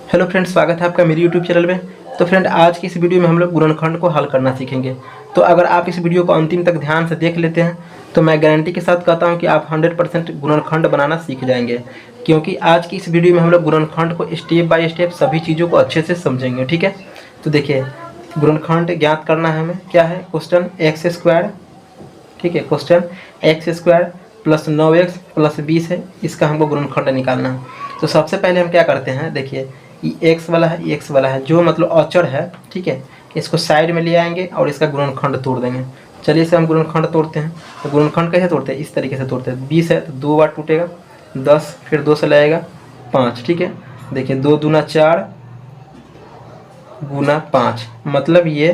Hello friends, स्वागत है आपका मेरे यूट्यूब चैनल में। तो फ्रेंड, आज की इस वीडियो में हम लोग गुणनखंड को हल करना सीखेंगे। तो अगर आप इस वीडियो को अंतिम तक ध्यान से देख लेते हैं तो मैं गारंटी के साथ कहता हूं कि आप 100% गुणनखंड बनाना सीख जाएंगे, क्योंकि आज की इस वीडियो में हम लोग गुणनखंड को स्टेप बाय स्टेप सभी चीज़ों को अच्छे से समझेंगे। ठीक है, तो देखिए, गुणनखंड ज्ञात करना है हमें। क्या है क्वेश्चन? X square. ठीक है, question x square plus 9x plus 20 है, इसका हमको गुणनखंड निकालना है। तो सबसे पहले हम क्या करते हैं, देखिए ये एक्स वाला है, ये एक्स वाला है, जो मतलब अचर है। ठीक है, इसको साइड में ले आएंगे और इसका गुणनखंड तोड़ देंगे। चलिए इसे हम गुणनखंड तोड़ते हैं। तो गुणनखंड कैसे तोड़ते हैं? इस तरीके से तोड़ते हैं। 20 है तो 2 बार टूटेगा, 10, फिर 2 से लगेगा 5। ठीक है, देखिए 2 दूना 4 गुना 5, मतलब ये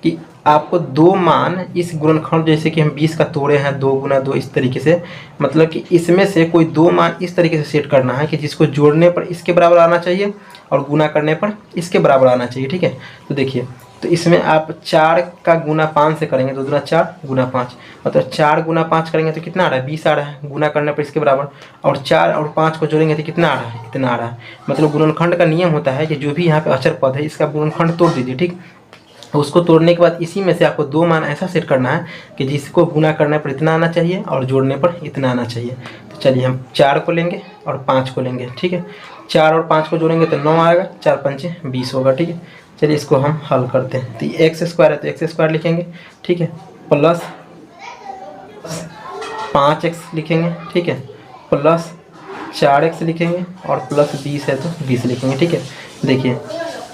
कि आपको दो मान इस गुणनखंड, जैसे कि हम 20 का तोड़े हैं 2 गुना 2, इस तरीके से, मतलब कि इसमें से कोई दो मान इस तरीके से सेट करना है कि जिसको जोड़ने पर इसके बराबर आना चाहिए और गुना करने पर इसके बराबर आना चाहिए। ठीक है, तो देखिए, तो इसमें आप 4 का गुना 5 से करेंगे तो 2 दूना 4 गुना 5, मतलब 4 गुना 5 करेंगे तो कितना आ रहा है? 20 आ रहा है। गुना करने पर इसके बराबर, और 4 और 5 को जोड़ेंगे तो कितना आ रहा है? इतना आ रहा है। मतलब गुणनखंड का नियम होता है कि जो भी यहाँ पे अचर पद है इसका गुणनखंड तोड़ दीजिए। ठीक, उसको तोड़ने के बाद इसी में से आपको दो मान ऐसा सेट करना है कि जिसको गुना करने पर इतना आना चाहिए और जोड़ने पर इतना आना चाहिए। तो चलिए हम 4 को लेंगे और 5 को लेंगे। ठीक है, 4 और 5 को जोड़ेंगे तो 9 आएगा, 4 पंचे 20 होगा। ठीक है, चलिए इसको हम हल करते हैं। तो ये एक्स स्क्वायर है तो एक्स स्क्वायर लिखेंगे। ठीक है, प्लस 5x लिखेंगे। ठीक है, प्लस 4x लिखेंगे और प्लस 20 है तो 20 लिखेंगे। ठीक है, देखिए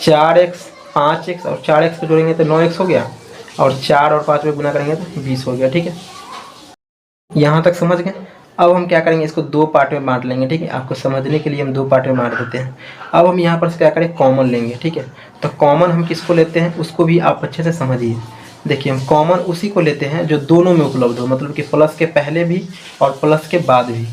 4x 5x और 4x को जोड़ेंगे तो 9x हो गया, और 4 और 5 में गुना करेंगे तो 20 हो गया। ठीक है, यहाँ तक समझ गए। अब हम क्या करेंगे, इसको दो पार्ट में बांट लेंगे। ठीक है, आपको समझने के लिए हम दो पार्ट में बांट देते हैं। अब हम यहाँ पर से क्या करें, कॉमन लेंगे। ठीक है, तो कॉमन हम किसको लेते हैं उसको भी आप अच्छे से समझिए। देखिए, हम कॉमन उसी को लेते हैं जो दोनों में उपलब्ध हो, मतलब कि प्लस के पहले भी और प्लस के बाद भी।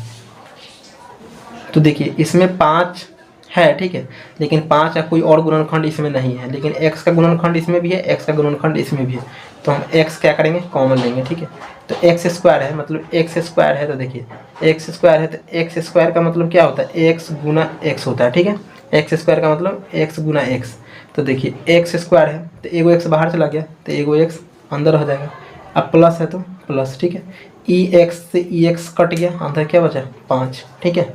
तो देखिए इसमें 5 है। ठीक है, लेकिन 5 का कोई और गुणनखंड इसमें नहीं है, लेकिन x का गुणनखंड इसमें भी है, x का गुणनखंड इसमें भी है। तो हम x क्या करेंगे, कॉमन लेंगे। ठीक है, तो एक्स स्क्वायर है, मतलब एक्स स्क्वायर है, तो देखिए एक्स स्क्वायर है तो एक्स स्क्वायर का मतलब क्या होता है? एक्स गुना एक्स होता है। ठीक है, एक्स स्क्वायर का मतलब एक्स गुना एक्स। तो देखिए एक्स स्क्वायर है तो एगो एक्स बाहर चला गया तो एगो एक्स अंदर हो जाएगा। अब प्लस है तो प्लस। ठीक है, ई एक्स से ई एक्स कट गया, अंदर क्या बचा? 5। ठीक है,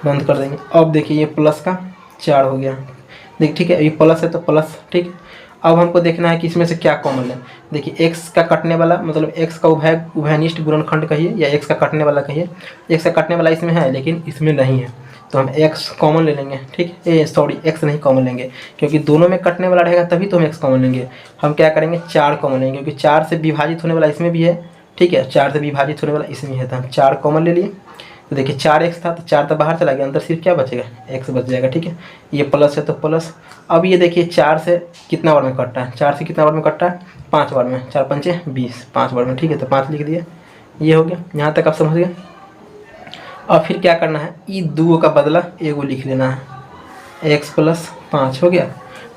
बंद कर देंगे। अब देखिए ये प्लस का 4 हो गया। देखिए, ठीक है, ये प्लस है तो प्लस। ठीक है, अब हमको देखना है कि इसमें से क्या कॉमन है। देखिए x का कटने वाला, मतलब x का उभयनिष्ठ गुणनखंड कहिए या x का कटने वाला कहिए। x का कटने वाला इसमें है लेकिन इसमें नहीं है, तो हम x कॉमन ले लेंगे। ठीक है, सॉरी, x नहीं कॉमन लेंगे, क्योंकि दोनों में कटने वाला रहेगा तभी तो हम x कॉमन लेंगे। हम क्या करेंगे, 4 कॉमन लेंगे, क्योंकि 4 से विभाजित होने वाला इसमें भी है। ठीक है, 4 से विभाजित होने वाला इसमें है, तो हम 4 कॉमन ले लिए। तो देखिए 4x था तो 4 तो बाहर चला गया, अंदर सिर्फ क्या बचेगा? x बच जाएगा। ठीक है, ये प्लस है तो प्लस। अब ये देखिए 4 से कितना बार में कटता है? 4 से कितना बार में कटता है? 5 बार में। 4 पंचे 20, 5 बार में। ठीक है, तो 5 लिख दिए। ये हो गया, यहाँ तक आप समझ गए। और फिर क्या करना है, ई दो का बदला एगो लिख लेना है, x प्लस 5 हो गया।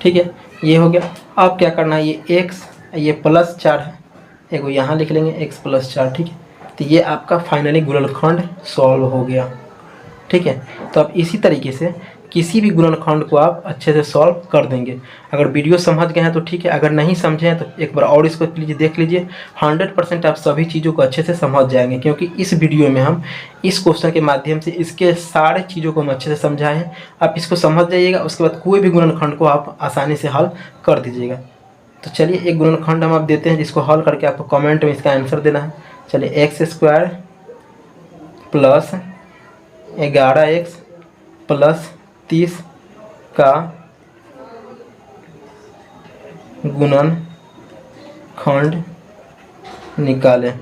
ठीक है, ये हो गया। अब क्या करना है, ये x, ये प्लस 4 है, एगो यहाँ लिख लेंगे x प्लस 4। ठीक है, तो ये आपका फाइनली गुणनखंड सॉल्व हो गया। ठीक है, तो अब इसी तरीके से किसी भी गुणनखंड को आप अच्छे से सॉल्व कर देंगे। अगर वीडियो समझ गए हैं तो ठीक है, अगर नहीं समझे हैं तो एक बार और इसको प्लीज़ देख लीजिए। 100% आप सभी चीज़ों को अच्छे से समझ जाएंगे, क्योंकि इस वीडियो में हम इस क्वेश्चन के माध्यम से इसके सारे चीज़ों को हम अच्छे से समझाए हैं। आप इसको समझ जाइएगा, उसके बाद कोई भी गुणनखंड को आप आसानी से हल कर दीजिएगा। तो चलिए एक गुणनखंड हम आप देते हैं जिसको हल करके आपको कमेंट में इसका आंसर देना है। चलिए x square plus 11x plus 30 का गुणनखंड निकालें।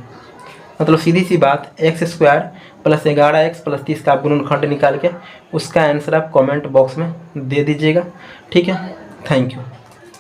मतलब सीधी सी बात, x square plus 11x plus 30 का गुणनखंड निकाल के उसका आंसर आप कमेंट बॉक्स में दे दीजिएगा। ठीक है, थैंक यू।